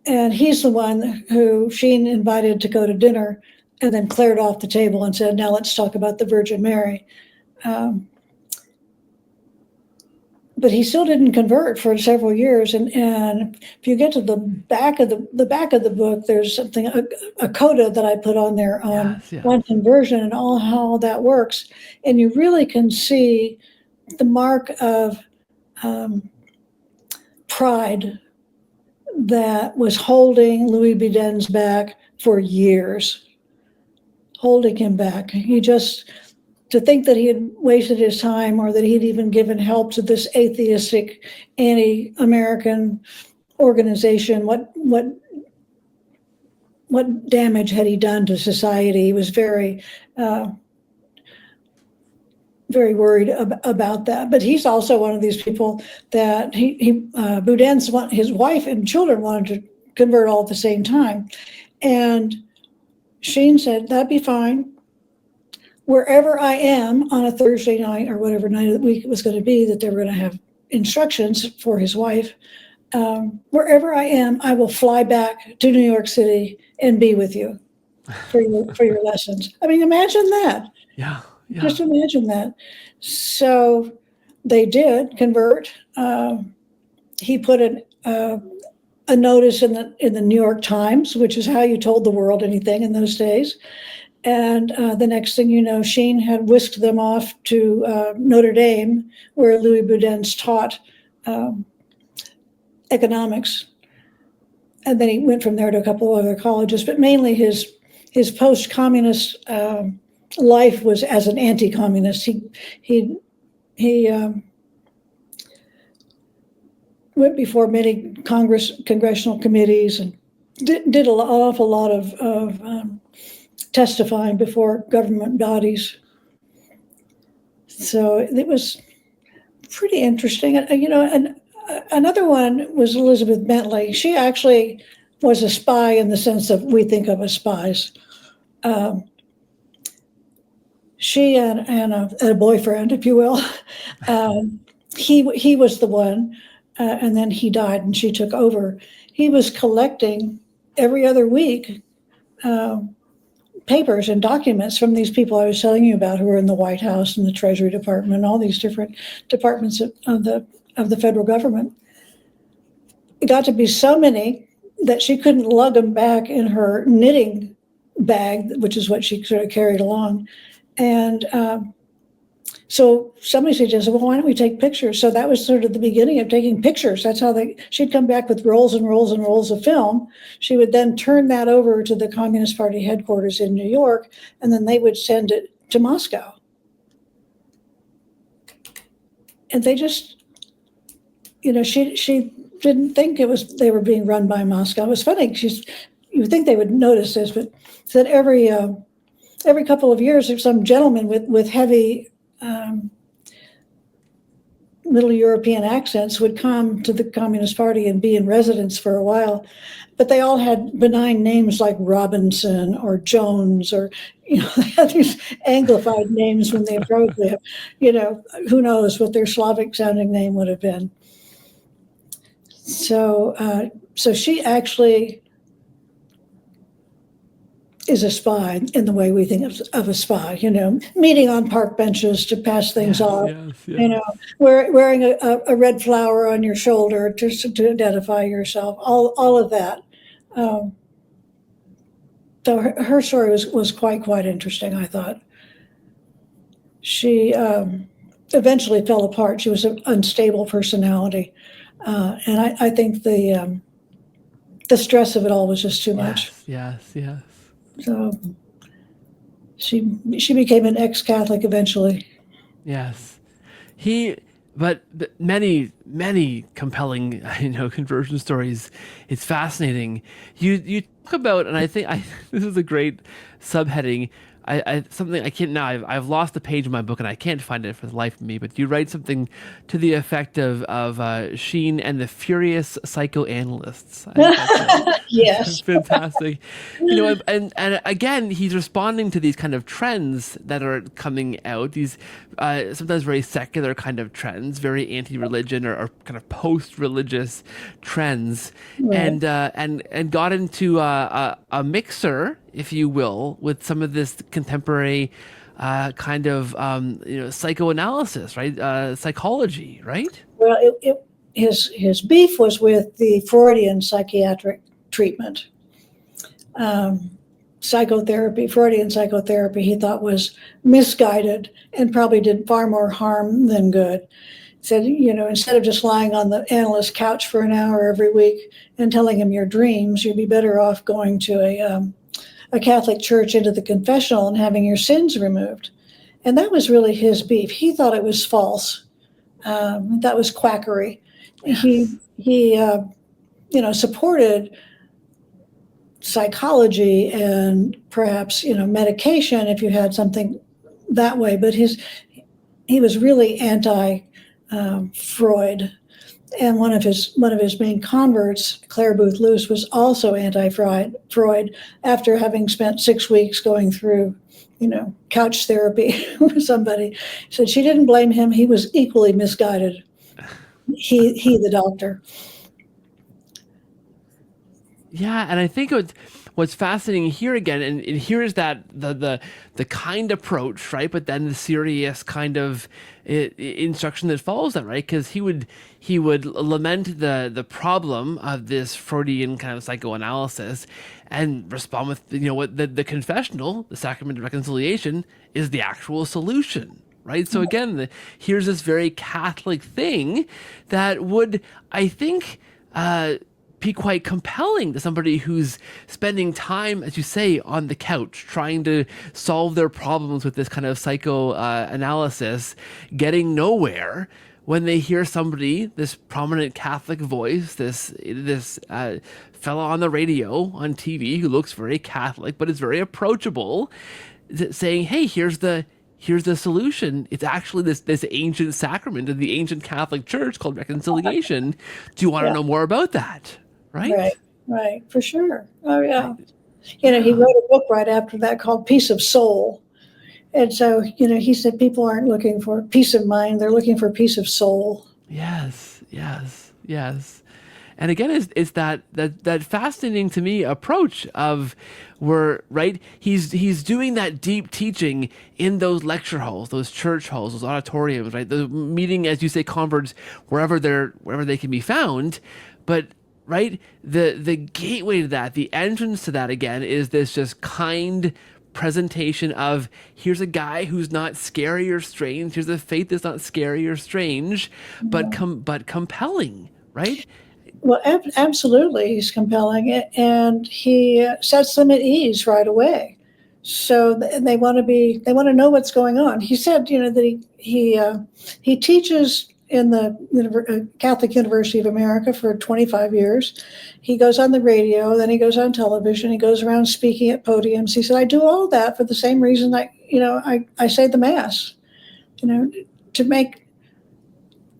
And he's the one who Sheen invited to go to dinner and then cleared off the table and said, now let's talk about the Virgin Mary. But he still didn't convert for several years. And if you get to the back of the book, there's something, a coda that I put on there on conversion and all how that works. And you really can see the mark of pride that was holding Louis Boudin's back for years, holding him back. To think that he had wasted his time or that he'd even given help to this atheistic, anti-American organization, what damage had he done to society? He was very, very worried about that. But he's also one of these people that Boudin's his wife and children wanted to convert all at the same time. And Sheen said, that'd be fine. Wherever I am on a Thursday night or whatever night of the week it was going to be, that they were going to have instructions for his wife. Wherever I am, I will fly back to New York City and be with you for your lessons. I mean, imagine that. Yeah. Just imagine that. So they did convert. He put a notice in the New York Times, which is how you told the world anything in those days. And the next thing you know, Sheen had whisked them off to Notre Dame, where Louis Boudin's taught economics. And then he went from there to a couple of other colleges, but mainly his post-communist life was as an anti-communist. He went before many congressional committees and did an awful lot of testifying before government bodies. So it was pretty interesting. And another one was Elizabeth Bentley. She actually was a spy in the sense that we think of as spies. She and a boyfriend, if you will, he was the one, and then he died and she took over. He was collecting every other week papers and documents from these people I was telling you about who were in the White House and the Treasury Department and all these different departments of the federal government. It got to be so many that she couldn't lug them back in her knitting bag, which is what she sort of carried along. And so somebody suggested, well, why don't we take pictures? So that was sort of the beginning of taking pictures. That's how she'd come back with rolls and rolls and rolls of film. She would then turn that over to the Communist Party headquarters in New York, and then they would send it to Moscow. And they just, she didn't think they were being run by Moscow. It was funny. You would think they would notice this, but said every couple of years, there's some gentleman with heavy Middle European accents would come to the Communist Party and be in residence for a while, but they all had benign names like Robinson or Jones, or they had these Anglified names when they probably have, who knows what their Slavic sounding name would have been. So she actually is a spy in the way we think of a spy, meeting on park benches to pass things off, wearing a red flower on your shoulder to identify yourself, all of that. So her story was quite interesting, I thought. She eventually fell apart. She was an unstable personality. And I think the stress of it all was just too much. Yes. So she became an ex-Catholic eventually. Yes. But many compelling, conversion stories. It's fascinating. You talk about, and I think this is a great subheading. something I can't now. I've lost the page of my book and I can't find it for the life of me. But you write something to the effect of Sheen and the furious psychoanalysts. I think that's Yes. fantastic. And again, he's responding to these kind of trends that are coming out. These sometimes very secular kind of trends, very anti-religion or kind of post-religious trends, Right. and got into a mixer, if you will, with some of this contemporary kind of psychoanalysis, right? Psychology, right? Well, his beef was with the Freudian psychiatric treatment. Psychotherapy, Freudian psychotherapy, he thought was misguided and probably did far more harm than good. Said, instead of just lying on the analyst's couch for an hour every week and telling him your dreams, you'd be better off going to a Catholic church into the confessional and having your sins removed. And that was really his beef. He thought it was false. That was quackery. Yes. He supported psychology and perhaps, medication if you had something that way. But he was really anti Freud. And one of his main converts, Claire Booth Luce, was also anti-Freud after having spent 6 weeks going through, couch therapy with somebody. Said she didn't blame him; he was equally misguided. He the doctor. Yeah, and I think what's fascinating here again, and here is that the kind approach, right? But then the serious kind of instruction that follows that, right? Because he would lament the problem of this Freudian kind of psychoanalysis, and respond with what the confessional, the sacrament of reconciliation, is the actual solution. Right. So again, here's this very Catholic thing that would, I think, be quite compelling to somebody who's spending time, as you say, on the couch, trying to solve their problems with this kind of psychoanalysis, getting nowhere. When they hear somebody, this prominent Catholic voice, this fellow on the radio, on TV, who looks very Catholic but is very approachable, saying, "Hey, here's the solution. It's actually this ancient sacrament of the ancient Catholic Church called reconciliation. Do you want to Yeah. know more about that?" Right? Right, for sure. Oh yeah. Right. He Yeah. wrote a book right after that called Peace of Soul. And so, he said people aren't looking for peace of mind, they're looking for peace of soul. Yes. Yes. Yes. And again, it's that fascinating to me approach of where, right, he's doing that deep teaching in those lecture halls, those church halls, those auditoriums, right, the meeting, as you say, converts wherever they can be found, but right, the gateway to that, the entrance to that again is this just kind presentation of, here's a guy who's not scary or strange, here's a faith that's not scary or strange, but compelling, right? Well, absolutely, he's compelling, and he sets them at ease right away. So they want to know what's going on. He said, that he teaches in the Catholic University of America for 25 years. He goes on the radio, then he goes on television, he goes around speaking at podiums. He said, I do all that for the same reason I say the Mass, to make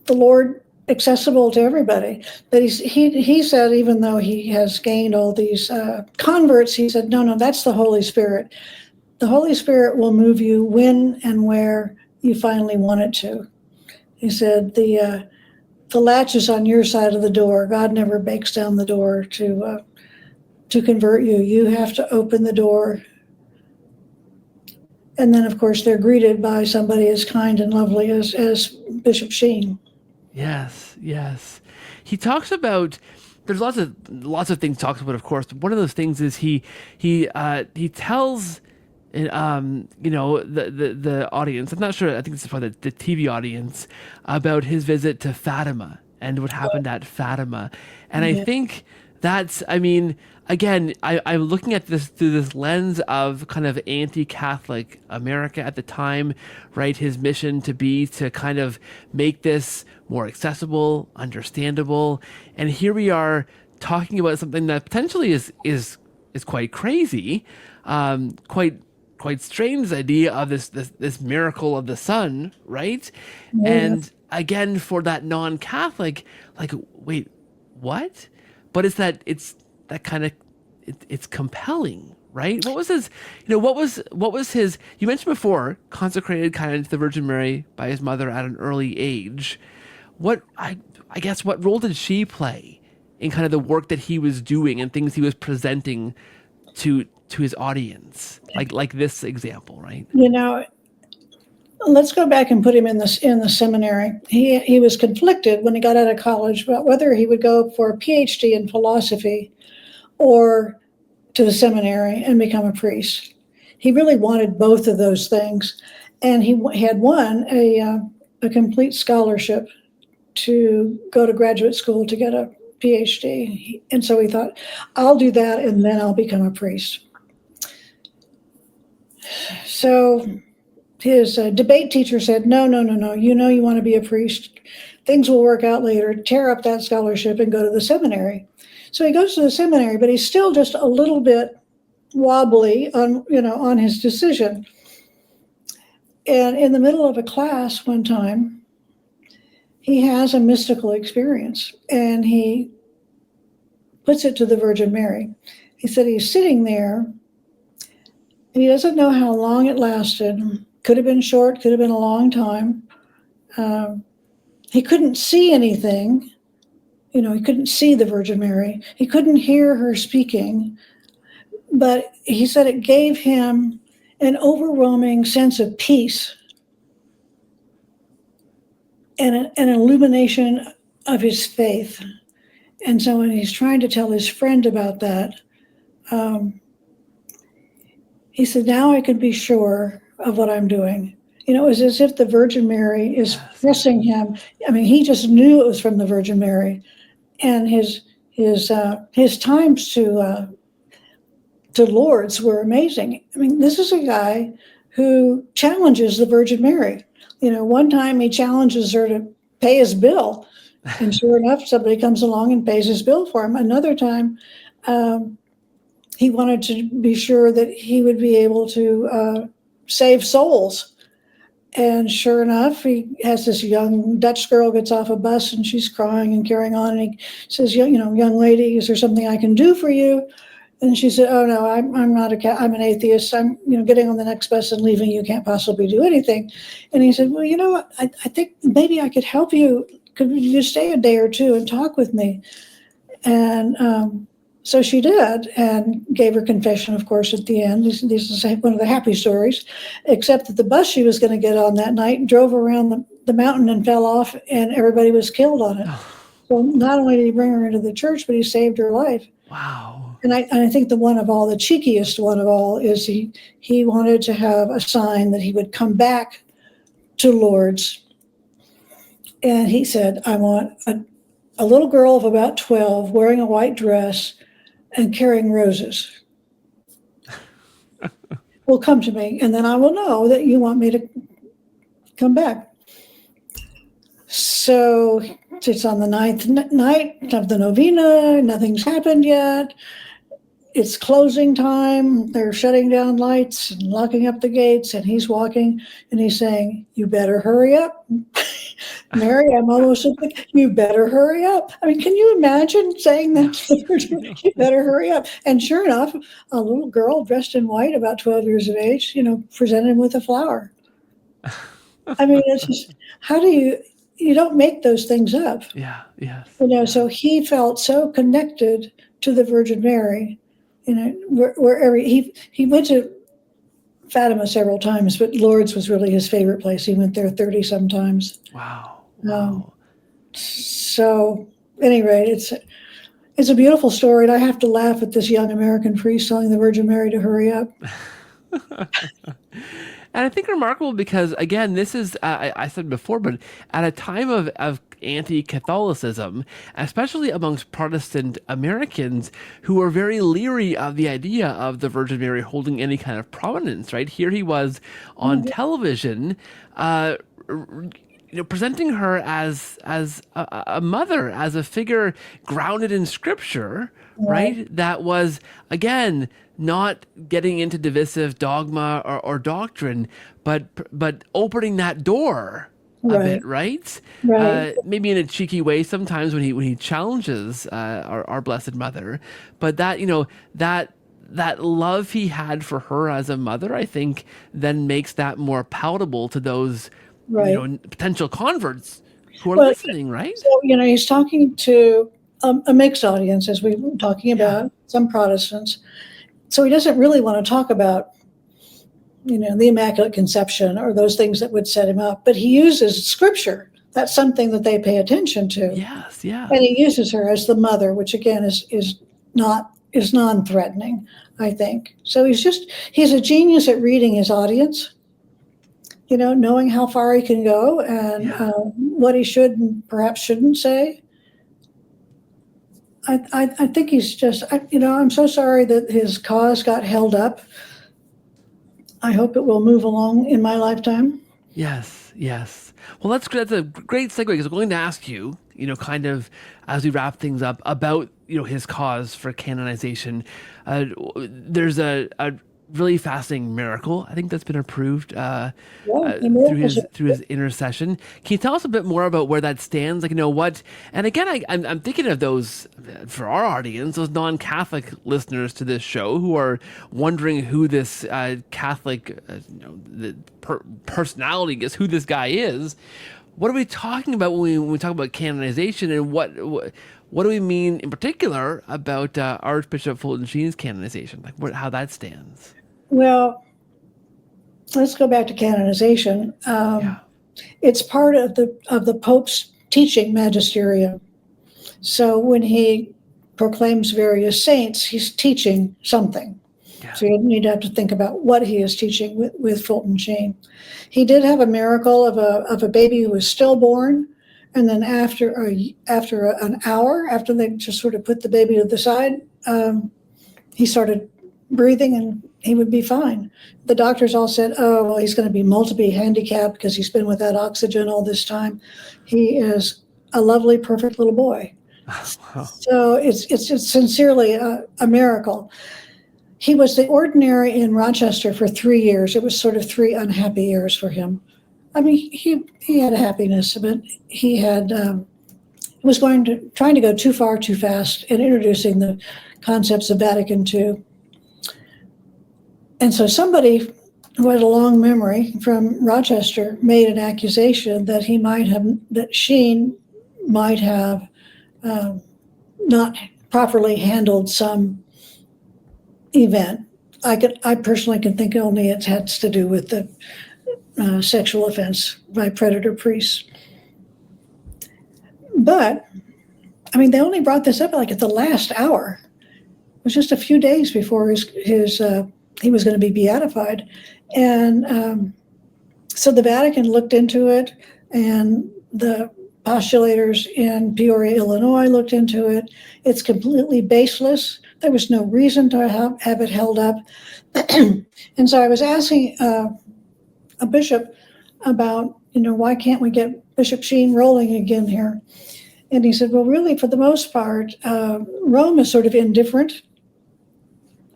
the Lord accessible to everybody. But he said, even though he has gained all these converts, he said, no, that's the Holy Spirit. The Holy Spirit will move you when and where you finally want it to. He said, the latch is on your side of the door. God never breaks down the door to convert you. You have to open the door. And then, of course, they're greeted by somebody as kind and lovely as Bishop Sheen. Yes, yes. He talks about, there's lots of things he talks about, of course. But one of those things is he tells the audience, I'm not sure, I think this is probably the TV audience, about his visit to Fatima and what happened at Fatima. And I Yeah. think that's, I mean, again, I'm looking at this through this lens of kind of anti-Catholic America at the time, right? His mission to be to kind of make this more accessible, understandable. And here we are talking about something that potentially is quite crazy, quite quite strange, this idea of this miracle of the sun, right? Yeah. And again, for that non-Catholic, like, wait, what? But it's that kind of it's compelling, right? What was his, what was his? You mentioned before, consecrated kind of to the Virgin Mary by his mother at an early age. What I guess what role did she play in kind of the work that he was doing and things he was presenting to his audience, like this example, right? Let's go back and put him in the seminary. He was conflicted when he got out of college about whether he would go for a PhD in philosophy or to the seminary and become a priest. He really wanted both of those things, and he had won a complete scholarship to go to graduate school to get a PhD. And so he thought, I'll do that and then I'll become a priest. So his debate teacher said, no, you want to be a priest. Things will work out later. Tear up that scholarship and go to the seminary. So he goes to the seminary, but he's still just a little bit wobbly on his decision. And in the middle of a class one time, he has a mystical experience, and he puts it to the Virgin Mary. He said he's sitting there, and he doesn't know how long it lasted. Could have been short, could have been a long time. He couldn't see anything. He couldn't see the Virgin Mary. He couldn't hear her speaking. But he said it gave him an overwhelming sense of peace and an illumination of his faith. And so when he's trying to tell his friend about that, he said, now I can be sure of what I'm doing. It was as if the Virgin Mary is pressing him. I mean, he just knew it was from the Virgin Mary. And his times to Lourdes were amazing. I mean, this is a guy who challenges the Virgin Mary. One time he challenges her to pay his bill, and sure enough, somebody comes along and pays his bill for him. Another time, he wanted to be sure that he would be able to save souls. And sure enough, he has this young Dutch girl gets off a bus and she's crying and carrying on. And he says, young lady, is there something I can do for you? And she said, oh no, I'm not I'm an atheist. I'm, getting on the next bus and leaving. You can't possibly do anything. And he said, well, what? I think maybe I could help you. Could you stay a day or two and talk with me? And so she did, and gave her confession, of course, at the end. This is one of the happy stories, except that the bus she was going to get on that night drove around the mountain and fell off, and everybody was killed on it. So not only did he bring her into the church, but he saved her life. Wow. And I think the cheekiest one of all is he wanted to have a sign that he would come back to Lourdes. And he said, I want a little girl of about 12 wearing a white dress and carrying roses. Will come to me, and then I will know that you want me to come back. So it's on the 9th night of the novena. Nothing's happened yet. It's closing time. They're shutting down lights and locking up the gates, and he's walking, and he's saying, you better hurry up. Mary, I'm almost at you better hurry up. I mean, can you imagine saying that to the Virgin? You better hurry up. And sure enough, a little girl dressed in white, about 12 years of age, presented him with a flower. I mean, it's just, how do you don't make those things up. Yeah, yes. So he felt so connected to the Virgin Mary, wherever he went to Fatima several times, but Lourdes was really his favorite place. He went there 30 sometimes. Wow. So, at any rate, it's a beautiful story, and I have to laugh at this young American priest telling the Virgin Mary to hurry up. And I think remarkable because, again, this is, I said before, but at a time of anti-Catholicism, especially amongst Protestant Americans who are very leery of the idea of the Virgin Mary holding any kind of prominence, right? Here he was on television, presenting her as a mother, as a figure grounded in Scripture, Right. right? That was, again, not getting into divisive dogma or doctrine, but opening that door a Right. bit, right? Right. Maybe in a cheeky way sometimes when he challenges our Blessed Mother, but that love he had for her as a mother, I think, then makes that more palatable to those, Right. potential converts who are Well, listening, right? so, he's talking to a mixed audience, as we were talking Yeah. about, some Protestants. So he doesn't really want to talk about, the Immaculate Conception or those things that would set him up, but he uses Scripture. That's something that they pay attention to. Yes. Yeah. And he uses her as the mother, which again is non-threatening, I think. So he's a genius at reading his audience, knowing how far he can go and Yeah. what he should and perhaps shouldn't say. I think he's just, I'm so sorry that his cause got held up. I hope it will move along in my lifetime. Yes, yes. Well, that's a great segue because I'm going to ask you, kind of as we wrap things up about, his cause for canonization. There's a really fascinating miracle, I think, that's been approved Yeah, the through miracles his are- through his intercession. Can you tell us a bit more about where that stands? Like, what? And again, I'm thinking of those for our audience, those non-Catholic listeners to this show who are wondering who this Catholic, personality is, who this guy is. What are we talking about when we talk about canonization, and what do we mean in particular about Archbishop Fulton Sheen's canonization? Like, how that stands? Well, let's go back to canonization. Yeah. It's part of the Pope's teaching magisterium. So when he proclaims various saints, he's teaching something. Yeah. So you need to have to think about what he is teaching with Fulton Sheen. He did have a miracle of a baby who was stillborn, and then after an hour, after they just sort of put the baby to the side, he started breathing and he would be fine. The doctors all said, "Oh, well, he's going to be multiply handicapped because he's been without oxygen all this time." He is a lovely, perfect little boy. Wow. So it's sincerely a miracle. He was the ordinary in Rochester for 3 years. It was sort of 3 unhappy years for him. I mean, he had a happiness, but he had was trying to go too far too fast in introducing the concepts of Vatican II. And so somebody who had a long memory from Rochester made an accusation that Sheen might have not properly handled some event. I personally can think only it has to do with the sexual offense by predator priests. But I mean, they only brought this up like at the last hour. It was just a few days before he was going to be beatified, and so the Vatican looked into it, and the postulators in Peoria, Illinois, looked into it. It's completely baseless. There was no reason to have it held up. And so I was asking a bishop about, why can't we get Bishop Sheen rolling again here? And he said, well, really, for the most part, Rome is sort of indifferent.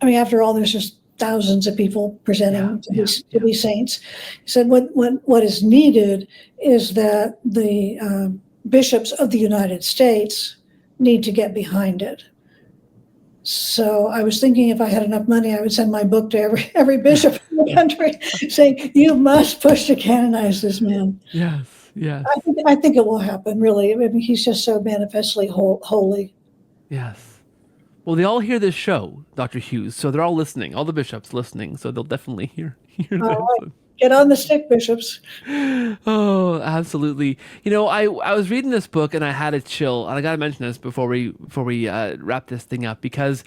I mean, after all, there's just thousands of people presenting to be saints. He said, what is needed is that the bishops of the United States need to get behind it. So I was thinking if I had enough money, I would send my book to every bishop in the country saying, you must push to canonize this man. Yes, yes. I think it will happen, really. I mean, he's just so manifestly holy. Yes. Well, they all hear this show, Dr. Hughes, so they're all listening, all the bishops listening, so they'll definitely hear this. Right. Get on the stick, bishops. Oh, absolutely. I was reading this book and I had a chill, and I got to mention this before we wrap this thing up, because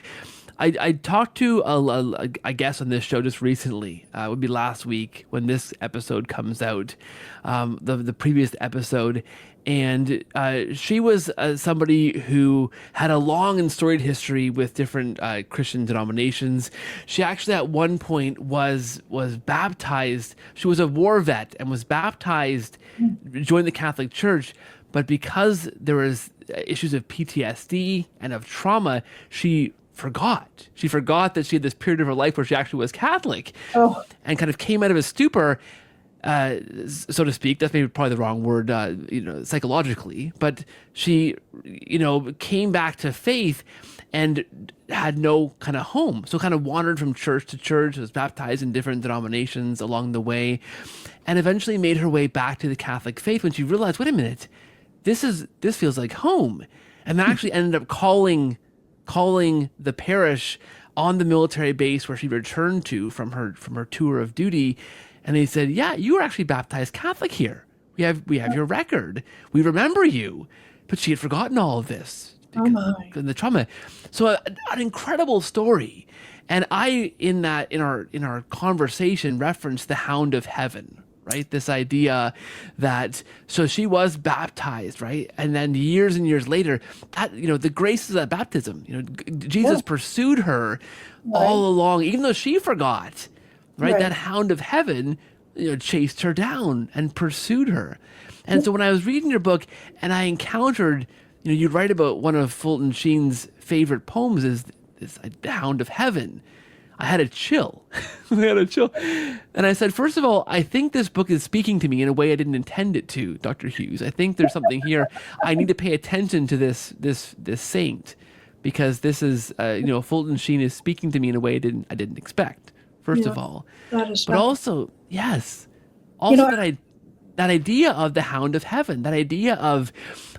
I talked to a guest on this show just recently. It would be last week when this episode comes out, the previous episode, and she was somebody who had a long and storied history with different Christian denominations. She actually at one point was baptized. She was a war vet and was baptized, joined the Catholic Church, but because there was issues of PTSD and of trauma, she forgot. She forgot that she had this period of her life where she actually was Catholic, and kind of came out of a stupor, so to speak. That's maybe probably the wrong word, psychologically. But she, came back to faith and had no kind of home. So kind of wandered from church to church, was baptized in different denominations along the way, and eventually made her way back to the Catholic faith when she realized, wait a minute, this feels like home. And then actually ended up calling the parish on the military base where she returned to from her tour of duty, and they said, "Yeah, you were actually baptized Catholic here. We have your record. We remember you." But she had forgotten all of this because of the trauma. So an incredible story. And I in our conversation referenced the Hound of Heaven. Right? This idea that, so she was baptized, right? And then years and years later, that, the graces of baptism, Jesus pursued her all along, even though she forgot, right? That Hound of Heaven, chased her down and pursued her. And so when I was reading your book and I encountered, you write about one of Fulton Sheen's favorite poems is this, the Hound of Heaven. I had a chill. And I said, first of all, I think this book is speaking to me in a way I didn't intend it to, Dr. Hughes. I think there's something here. I need to pay attention to this saint, because this is, Fulton Sheen is speaking to me in a way I didn't expect, first of all. That is but also, yes, also that idea of the Hound of Heaven, that idea of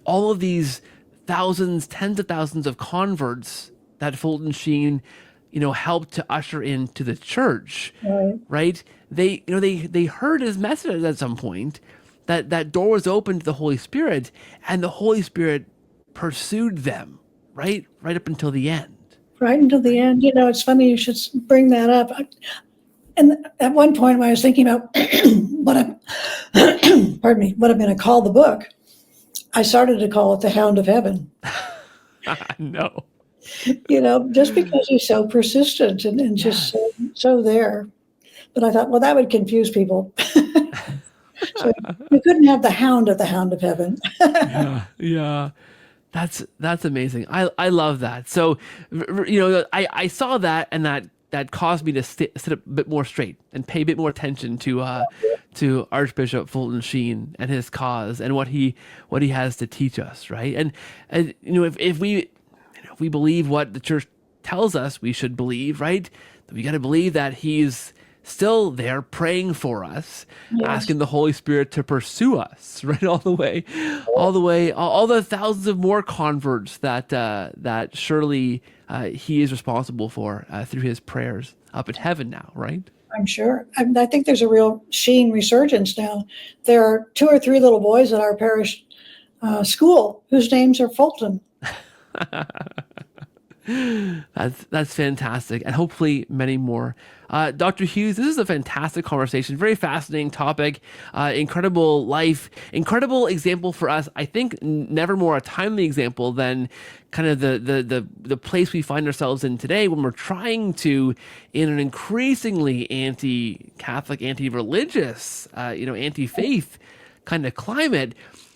all of these thousands, tens of thousands of converts that Fulton Sheen helped to usher into the church, right? They heard his message at some point, that door was open to the Holy Spirit, and the Holy Spirit pursued them, right up until the end. Right until the end. It's funny you should bring that up. And at one point, when I was thinking about what I'm going to call the book, I started to call it the Hound of Heaven. No. Just because he's so persistent and just so there. But I thought, well, that would confuse people. So you couldn't have the Hound of Heaven. Yeah. That's amazing. I love that. So, I saw that, and that caused me to sit a bit more straight and pay a bit more attention to Archbishop Fulton Sheen and his cause and what he has to teach us, right? And if we believe what the church tells us we should believe, right? We got to believe that he's still there praying for us, asking the Holy Spirit to pursue us, right? All the way, all the thousands of more converts that surely he is responsible for through his prayers up in heaven now, right? I'm sure. I think there's a real Sheen resurgence now. There are 2 or 3 little boys at our parish school whose names are Fulton. That's fantastic, and hopefully many more. Dr. Hughes, this is a fantastic conversation, very fascinating topic, incredible life, incredible example for us. I think never more a timely example than kind of the place we find ourselves in today, when we're trying to, in an increasingly anti-Catholic, anti-religious, anti-faith kind of climate,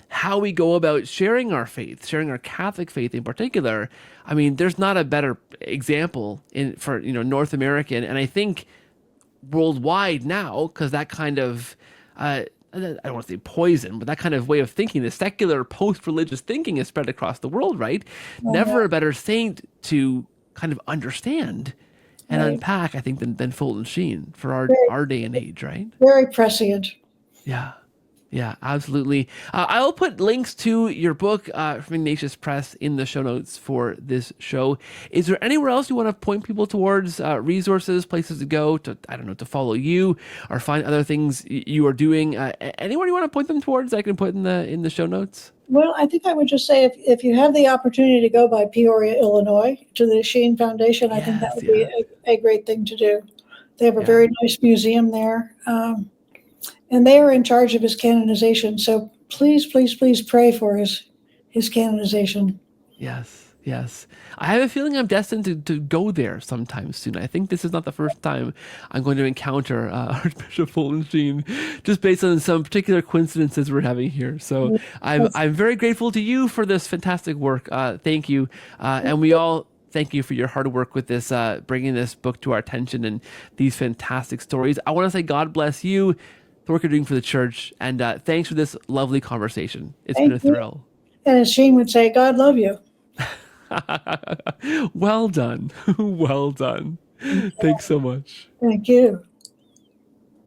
how we go about sharing our faith, sharing our Catholic faith in particular. I mean, there's not a better example for North American, and I think worldwide now, because that kind of I don't want to say poison, but that kind of way of thinking, the secular post-religious thinking, is spread across the world, right? Never a better saint to kind of understand and unpack, I think, than Fulton Sheen for our day and age, right? Very prescient. Yeah, absolutely. I'll put links to your book from Ignatius Press in the show notes for this show. Is there anywhere else you want to point people towards, resources, places to go, to follow you or find other things you are doing? Anywhere you want to point them towards I can put in the show notes? Well, I think I would just say if you have the opportunity to go by Peoria, Illinois, to the Sheen Foundation, I think that Yes, would be yeah, a great thing to do. They have a yeah. very nice museum there, and they are in charge of his canonization. So please, please, please pray for his canonization. Yes, yes. I have a feeling I'm destined to go there sometime soon. I think this is not the first time I'm going to encounter Archbishop Fulton Sheen, just based on some particular coincidences we're having here. So I'm very grateful to you for this fantastic work. Thank you, and we all thank you for your hard work with this, bringing this book to our attention and these fantastic stories. I want to say God bless you, the work you're doing for the church, and thanks for this lovely conversation. It's been Thank a you. thrill. And as Sheen would say, God love you. Well done. Well done. Thanks so much. Thank you.